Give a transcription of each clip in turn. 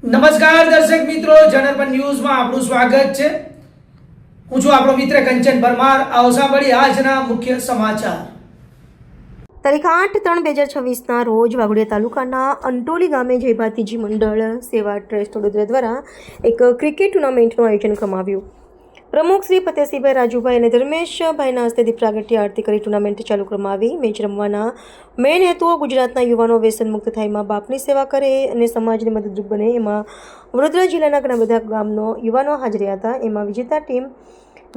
નમસ્કાર દર્શક મિત્રો, જનરપન ન્યૂઝમાં આપનું સ્વાગત છે। હું છું આપણો મિત્ર કંચન પરમાર। આવો સાંભળીએ આજના મુખ્ય સમાચાર। તારીખ 8/3/2026ના રોજ વાઘોડિયા તાલુકાના અંટોલી ગામે જય ભાતીજી મંડળ સેવા ટ્રસ્ટ વડોદરા દ્વારા એક ક્રિકેટ ટુર્નામેન્ટનું આયોજન કરવામાં આવ્યું। પ્રમુખ શ્રી ફતેહસિંહભાઈ રાજુભાઈ અને ધર્મેશભાઈના હસ્તે દીપ પ્રાગટ્ય આરતી કરી ટુર્નામેન્ટ ચાલુ કરવામાં આવી। મેચ રમવાના મેઇન હેતુઓ ગુજરાતના યુવાનો વ્યસન મુક્ત થાય, મા બાપની સેવા કરે અને સમાજને મદદરૂપ બને। એમાં વડોદરા જિલ્લાના ઘણા બધા ગામનો યુવાનો હાજર હતા। એમાં વિજેતા ટીમ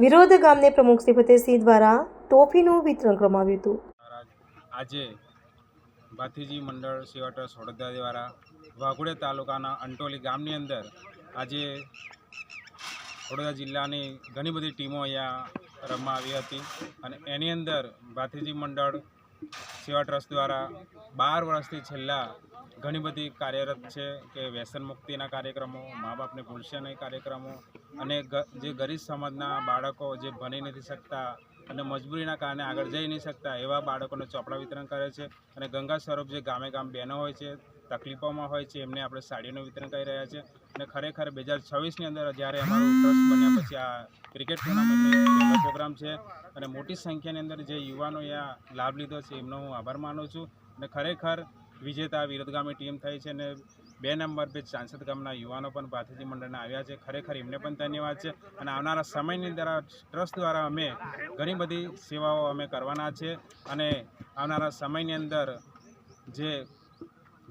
વિરોધ ગામને પ્રમુખ શ્રી ફતેહસિંહ દ્વારા ટ્રોફીનું વિતરણ કરવામાં આવ્યું હતું। આજે ભાતીજી મંડળ સેવા ટ્રસ્ટ વડોદરા દ્વારા વાઘોડિયા તાલુકાના અંટોલી ગામની અંદર આજે વડોદરા જિલ્લાની ઘણી બધી ટીમો અહીંયા રમવા આવી હતી અને એની અંદર ભાતીજી મંડળ સેવા ટ્રસ્ટ દ્વારા 12 વર્ષથી છેલ્લા ઘણી બધી કાર્યરત છે કે વ્યસન મુક્તિના કાર્યક્રમો, મા બાપને ભૂલશે નહીં કાર્યક્રમો અને જે ગરીબ સમાજના બાળકો જે ભણી નથી શકતા અને મજબૂરીના કારણે આગળ જઈ નહીં શકતા એવા બાળકોને ચોપડા વિતરણ કરે છે અને ગંગા સ્વરૂપ જે ગામે ગામ બહેનો હોય છે, તકલીફોમાં હોય છે, એમને આપણે સાડીનું વિતરણ કરી રહ્યા છે। અને ખરેખર 2026ની અંદર જ્યારે અમારું ટ્રસ્ટ બન્યા પછી આ ક્રિકેટ ટુર્નામેન્ટનો પહેલો પ્રોગ્રામ છે અને મોટી સંખ્યાની અંદર જે યુવાનો અહીંયા લાભ લીધો છે એમનો હું આભાર માનું છું। અને ખરેખર વિજેતા વિરોધ ગામની ટીમ થઈ છે અને 2 નંબર પર ચાંસદ ગામના યુવાનો પણ ભાતીજી મંડળના આવ્યા છે। ખરેખર એમને પણ ધન્યવાદ છે અને આવનારા સમયની અંદર ટ્રસ્ટ દ્વારા અમે ઘણી બધી સેવાઓ અમે કરવાના છે અને આવનારા સમયની અંદર જે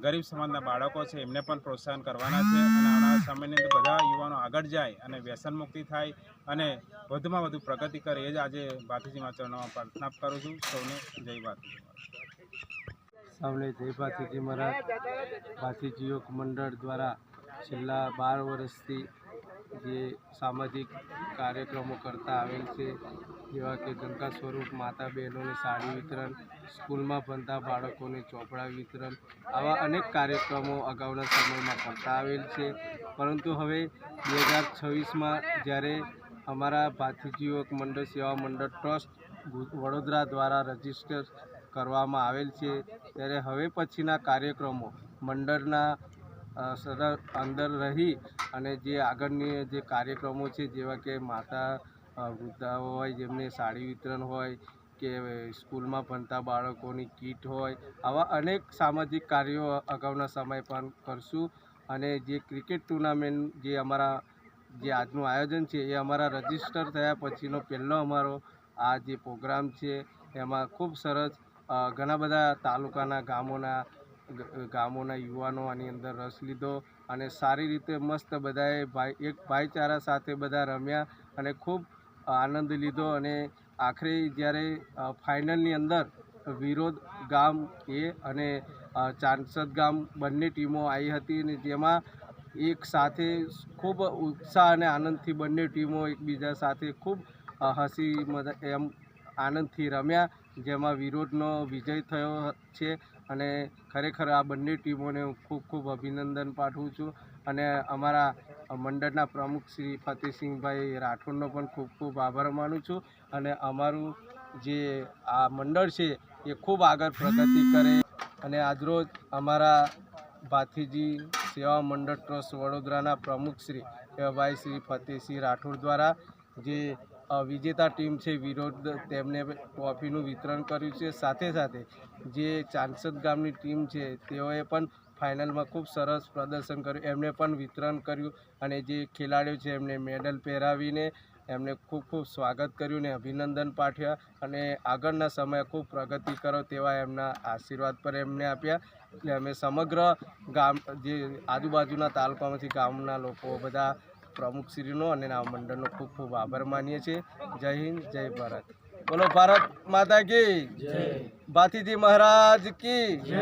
ગરીબ સમાજના બાળકો છે એમને પણ પ્રોત્સાહન કરવાના છે અને આવનારા સમયની અંદર બધા યુવાનો આગળ જાય અને વ્યસન મુક્તિ થાય અને વધુમાં વધુ પ્રગતિ કરે એ જ આજે ભાતીજીમાં ચરણોમાં પ્રાર્થના કરું છું। સૌને જય ભાતીજી। સૌને જય ભાતીજી મહારાજ। ભાતીજી યોગ મંડળ દ્વારા છેલ્લા 12 વર્ષથી જે સામાજિક કાર્યક્રમો કરતા આવેલ છે, જેવા કે ગંગા સ્વરૂપ માતા બહેનોને સાડી વિતરણ, સ્કૂલમાં ભણતા બાળકોને ચોપડા વિતરણ, આવા અનેક કાર્યક્રમો અગાઉના સમયમાં કરતા આવેલ છે। પરંતુ હવે 2026માં જ્યારે અમારા ભાતીજી યોગ મંડળ સેવા મંડળ ટ્રસ્ટ વડોદરા દ્વારા રજીસ્ટર કરવામાં આવેલ છે, ત્યારે હવે પછીના કાર્યક્રમો મંડળના અંદર રહી અને જે આગળની જે કાર્યક્રમો છે, જેવા કે માતા વૃદ્ધાઓ હોય જેમને સાડી વિતરણ હોય કે સ્કૂલમાં ભણતા બાળકોની કીટ હોય, આવા અનેક સામાજિક કાર્યો અગાઉના સમય પણ કરશું। અને જે ક્રિકેટ ટુર્નામેન્ટ જે અમારા જે આજનું આયોજન છે એ અમારા રજીસ્ટર થયા પછીનો પહેલો અમારો આ જે પ્રોગ્રામ છે। એમાં ખૂબ સરસ ઘણા બધા તાલુકાના ગામોના યુવાનો આની અંદર રસ લીધો અને સારી રીતે મસ્ત બધાએ એક ભાઈચારા સાથે બધા રમ્યા અને ખૂબ આનંદ લીધો। અને આખરે જ્યારે ફાઇનલની અંદર વિરોધ ગામ અને ચાંસદ ગામ બંને ટીમો આવી હતી અને જેમાં એક સાથે ખૂબ ઉત્સાહ અને આનંદથી બંને ટીમો એકબીજા સાથે ખૂબ હસી એમ આનંદથી રમ્યા, જેમાં વિરોધનો વિજય થયો છે। અને ખરેખર આ બંને ટીમોને હું ખૂબ ખૂબ અભિનંદન પાઠવું છું અને અમારા મંડળના પ્રમુખ શ્રી ફતેહસિંહભાઈ રાઠોડનો પણ ખૂબ ખૂબ આભાર માનું છું અને અમારું જે આ મંડળ છે એ ખૂબ આગળ પ્રગતિ કરે। અને આજરોજ અમારા ભાતીજી સેવા મંડળ ટ્રસ્ટ વડોદરાના પ્રમુખ શ્રી ભાઈ શ્રી ફતેહસિંહ રાઠોડ દ્વારા જે વિજેતા ટીમ છે વિરોધ, તેમને ટ્રોફીનું વિતરણ કર્યું છે। સાથે સાથે જે ચાંસદ ગામની ટીમ છે તેઓએ પણ ફાઇનલમાં ખૂબ સરસ પ્રદર્શન કર્યું, એમને પણ વિતરણ કર્યું અને જે ખેલાડીઓ છે એમને મેડલ પહેરાવીને એમને ખૂબ ખૂબ સ્વાગત કર્યું ને અભિનંદન પાઠવ્યા અને આગળના સમયે ખૂબ પ્રગતિ કરો તેવા એમના આશીર્વાદ પર એમને આપ્યા। એટલે અમે સમગ્ર ગામ જે આજુબાજુના તાલુકામાંથી ગામના લોકો બધા પ્રમુખશ્રીનો અને આ મંડળનો ખૂબ ખૂબ આભાર માનીએ છીએ। જય હિન્દ, જય ભારત। બોલો ભારત માતા કી જય, ભાતીજી મહારાજ કી જય।